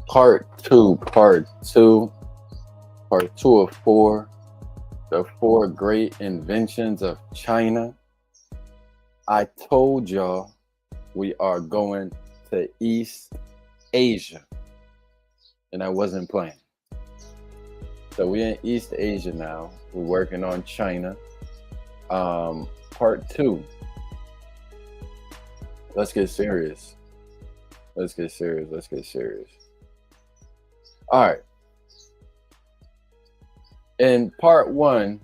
Part two of four, the four great inventions of China. I told y'all we are going to East Asia, and I wasn't playing. So we in East Asia now. We're working on China. Part two. Let's get serious. Let's get serious. Let's get serious. All right. In part one,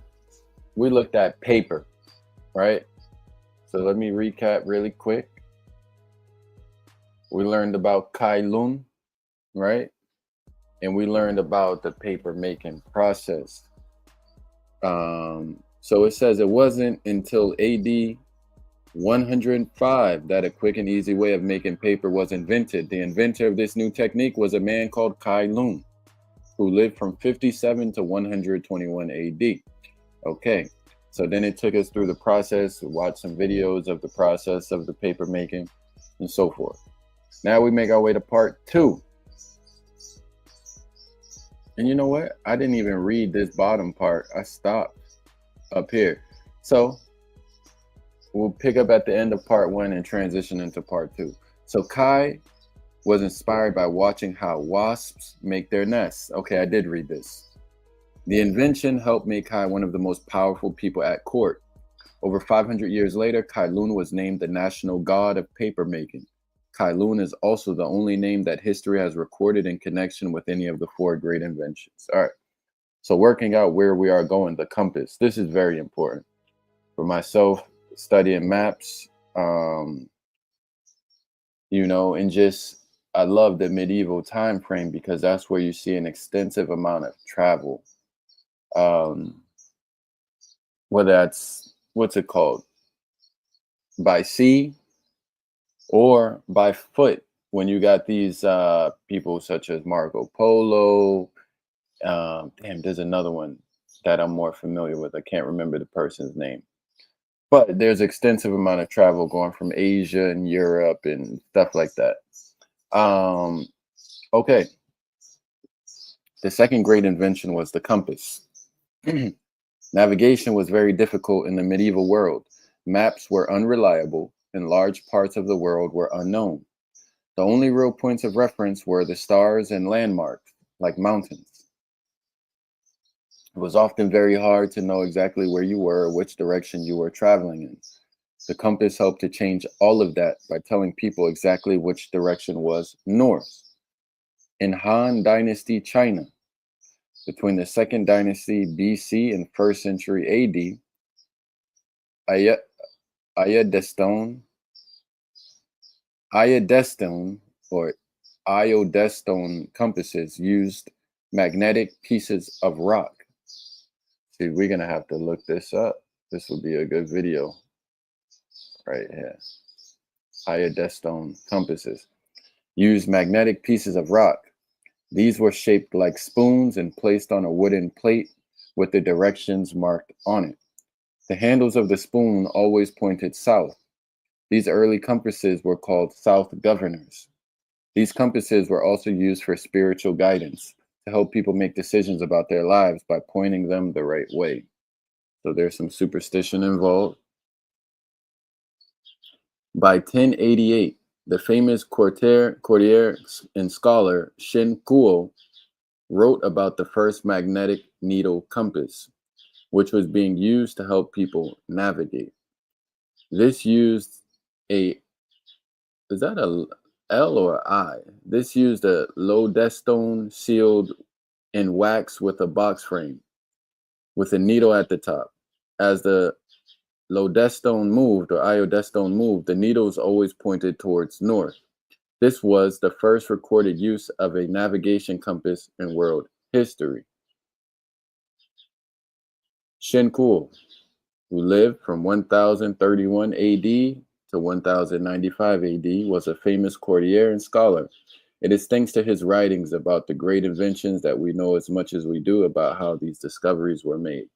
we looked at paper, right? So let me recap really quick. We learned about Kai Lun, right? And we learned about the paper making process. So it says it wasn't until AD 105 that a quick and easy way of making paper was invented. The inventor of this new technique was a man called Kai Lun, who lived from 57 to 121 AD. Okay, so then it took us through the process. We watched some videos of the process of the paper making and so forth. Now we make our way to part two. And you know what? I didn't even read this bottom part. I stopped up here. So we'll pick up at the end of part one and transition into part two. So Kai was inspired by watching how wasps make their nests. Okay, I did read this. The invention helped make Kai one of the most powerful people at court. Over 500 years later, Kai Lun was named the national god of paper making. Kai Lun is also the only name that history has recorded in connection with any of the four great inventions. All right, so working out where we are going, the compass. This is very important. For myself, studying maps, and just I love the medieval time frame because that's where you see an extensive amount of travel. Um, whether that's what's it called? By sea or by foot, when you got these people such as Marco Polo. There's another one that I'm more familiar with. I can't remember the person's name. But there's extensive amount of travel going from Asia and Europe and stuff like that. Okay. The second great invention was the compass. Navigation was very difficult in the medieval world. Maps were unreliable, and large parts of the world were unknown. The only real points of reference were the stars and landmarks, like mountains. It was often very hard to know exactly where you were or which direction you were traveling in. The compass helped to change all of that by telling people exactly which direction was north. In Han Dynasty China, between the Second Dynasty BC and 1st century AD, iodestone, iodestone or iodestone compasses used magnetic pieces of rock. See, we're gonna have to look this up. This will be a good video right here. Iodestone compasses used magnetic pieces of rock. These were shaped like spoons and placed on a wooden plate with the directions marked on it. The handles of the spoon always pointed south. These early compasses were called south governors. These compasses were also used for spiritual guidance to help people make decisions about their lives by pointing them the right way. So there's some superstition involved. By 1088, the famous courtier and scholar Shin Kuo wrote about the first magnetic needle compass, which was being used to help people navigate. This used a, is that a L or I? This used a lodestone sealed in wax with a box frame with a needle at the top. As the lodestone moved or iodestone moved, the needles always pointed towards north. This was the first recorded use of a navigation compass in world history. Shen Kuo, who lived from 1031 AD to 1095 AD, was a famous courtier and scholar. It is thanks to his writings about the great inventions that we know as much as we do about how these discoveries were made.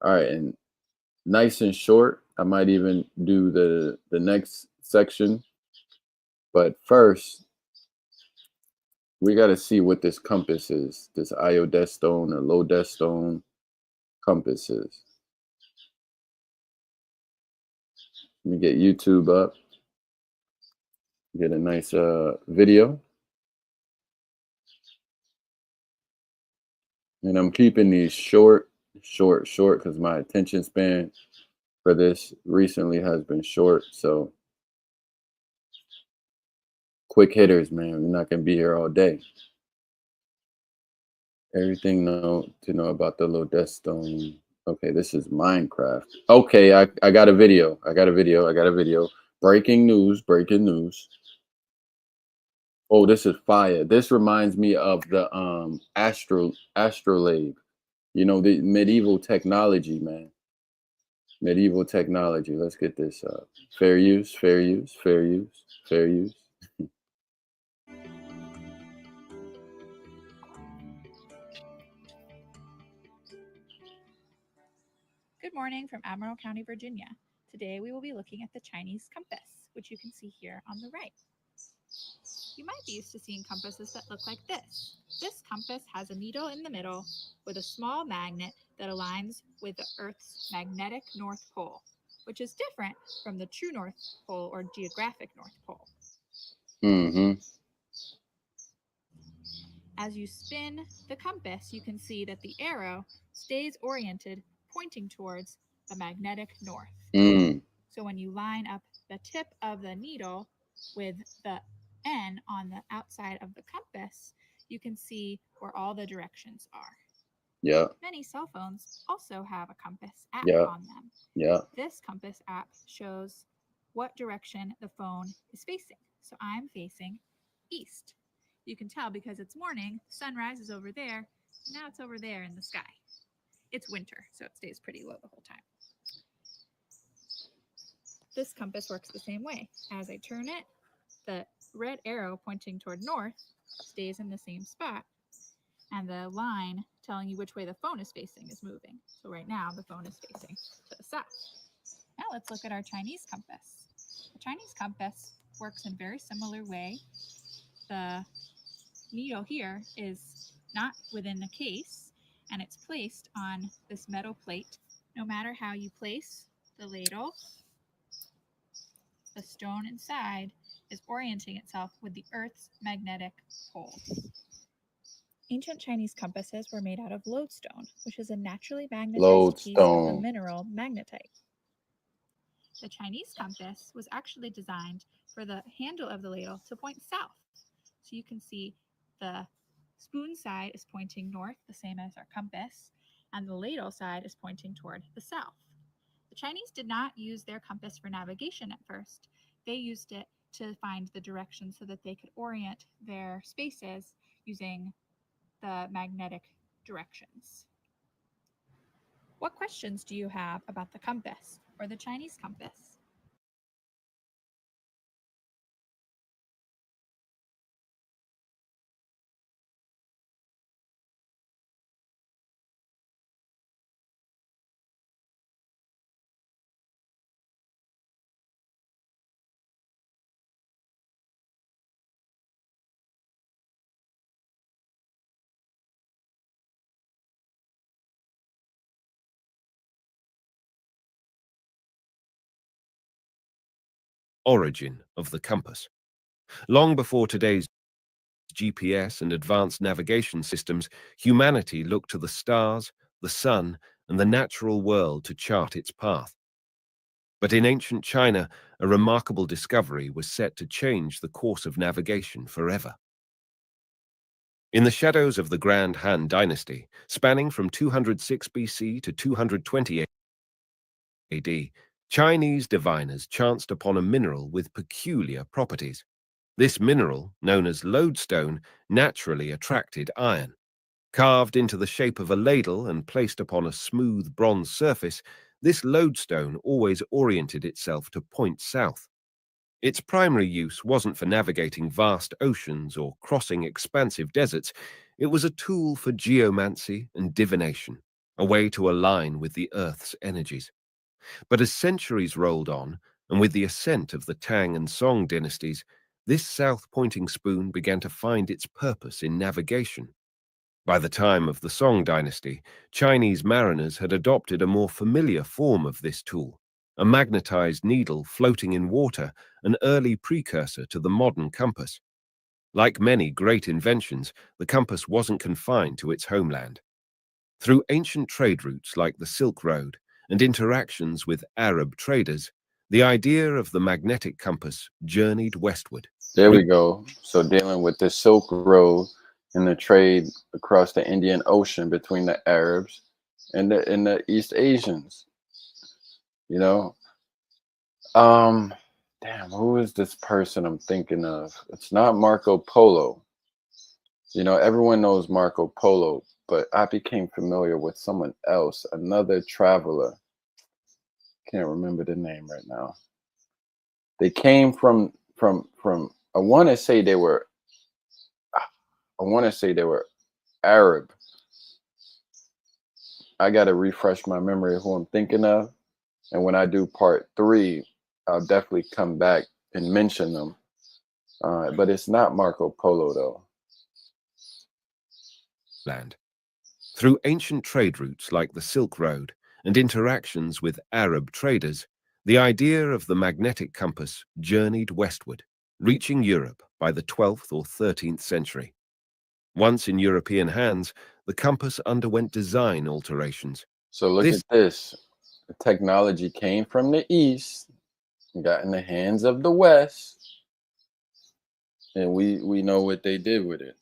All right, and nice and short, I might even do the next section. But first, we got to see what this compass is. This iodestone or lodestone compass is. Let me get YouTube up. Get a nice video. And I'm keeping these short, because my attention span for this recently has been short. So quick hitters, man. We're not gonna be here all day. Everything to know about the lodestone. Okay, this is Minecraft. Okay, I got a video. I got a video. Breaking news, breaking news. Oh, this is fire. This reminds me of the astrolabe. You know, the medieval technology, man. Medieval technology. Let's get this up. Fair use, fair use, fair use, fair use. Good morning from Admiral County, Virginia. Today we will be looking at the Chinese compass, which you can see here on the right. You might be used to seeing compasses that look like this. This compass has a needle in the middle with a small magnet that aligns with the Earth's magnetic North Pole, which is different from the true North Pole or geographic North Pole. Mm-hmm. As you spin the compass, you can see that the arrow stays oriented, pointing towards the magnetic north. Mm. So when you line up the tip of the needle with the N on the outside of the compass, you can see where all the directions are. Yeah. Many cell phones also have a compass app on them. Yeah. This compass app shows what direction the phone is facing. So I'm facing east. You can tell because it's morning, sunrise is over there, and now it's over there in the sky. It's winter, so it stays pretty low the whole time. This compass works the same way. As I turn it, the red arrow pointing toward north stays in the same spot, and the line telling you which way the phone is facing is moving. So right now, the phone is facing to the south. Now let's look at our Chinese compass. The Chinese compass works in a very similar way. The needle here is not within a case, and it's placed on this metal plate. No matter how you place the ladle, the stone inside is orienting itself with the Earth's magnetic pole. Ancient Chinese compasses were made out of lodestone, which is a naturally magnetized piece of the mineral magnetite. The Chinese compass was actually designed for the handle of the ladle to point south. So you can see the spoon side is pointing north, the same as our compass, and the ladle side is pointing toward the south. The Chinese did not use their compass for navigation at first. They used it to find the direction so that they could orient their spaces using the magnetic directions. What questions do you have about the compass or the Chinese compass? Origin of the compass. Long before today's GPS and advanced navigation systems, humanity looked to the stars, the sun, and the natural world to chart its path. But in ancient China, a remarkable discovery was set to change the course of navigation forever. In the shadows of the Grand Han Dynasty, spanning from 206 BC to 220 AD, Chinese diviners chanced upon a mineral with peculiar properties. This mineral, known as lodestone, naturally attracted iron. Carved into the shape of a ladle and placed upon a smooth bronze surface, this lodestone always oriented itself to point south. Its primary use wasn't for navigating vast oceans or crossing expansive deserts. It was a tool for geomancy and divination, a way to align with the Earth's energies. But as centuries rolled on, and with the ascent of the Tang and Song dynasties, this south-pointing spoon began to find its purpose in navigation. By the time of the Song dynasty, Chinese mariners had adopted a more familiar form of this tool, a magnetized needle floating in water, an early precursor to the modern compass. Like many great inventions, the compass wasn't confined to its homeland. Through ancient trade routes like the Silk Road and interactions with Arab traders, the idea of the magnetic compass journeyed westward. There we go. So dealing with the Silk Road and the trade across the Indian Ocean between the Arabs and the East Asians. You know, damn, who is this person I'm thinking of? It's not Marco Polo. You know, everyone knows Marco Polo, but I became familiar with someone else, another traveler. Can't remember the name right now. They came from I want to say they were Arab. I got to refresh my memory of who I'm thinking of. And when I do part 3, I'll definitely come back and mention them. But it's not Marco Polo, though. Through ancient trade routes like the Silk Road and interactions with Arab traders, the idea of the magnetic compass journeyed westward, reaching Europe by the 12th or 13th century. Once in European hands, the compass underwent design alterations. So look at this. The technology came from the East, got in the hands of the West, and we know what they did with it.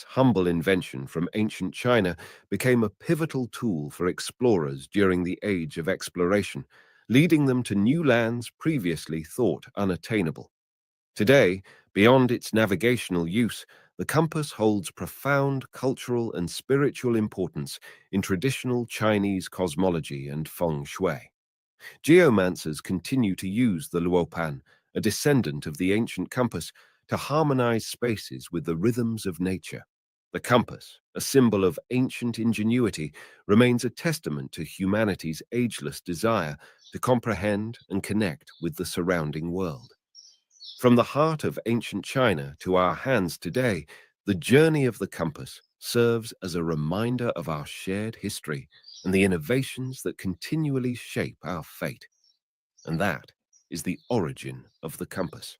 Humble invention from ancient China became a pivotal tool for explorers during the age of exploration, leading them to new lands previously thought unattainable. Today, beyond its navigational use, the compass holds profound cultural and spiritual importance in traditional Chinese cosmology and feng shui. Geomancers continue to use the luopan, a descendant of the ancient compass, to harmonize spaces with the rhythms of nature. The compass, a symbol of ancient ingenuity, remains a testament to humanity's ageless desire to comprehend and connect with the surrounding world. From the heart of ancient China to our hands today, the journey of the compass serves as a reminder of our shared history and the innovations that continually shape our fate. And that is the origin of the compass.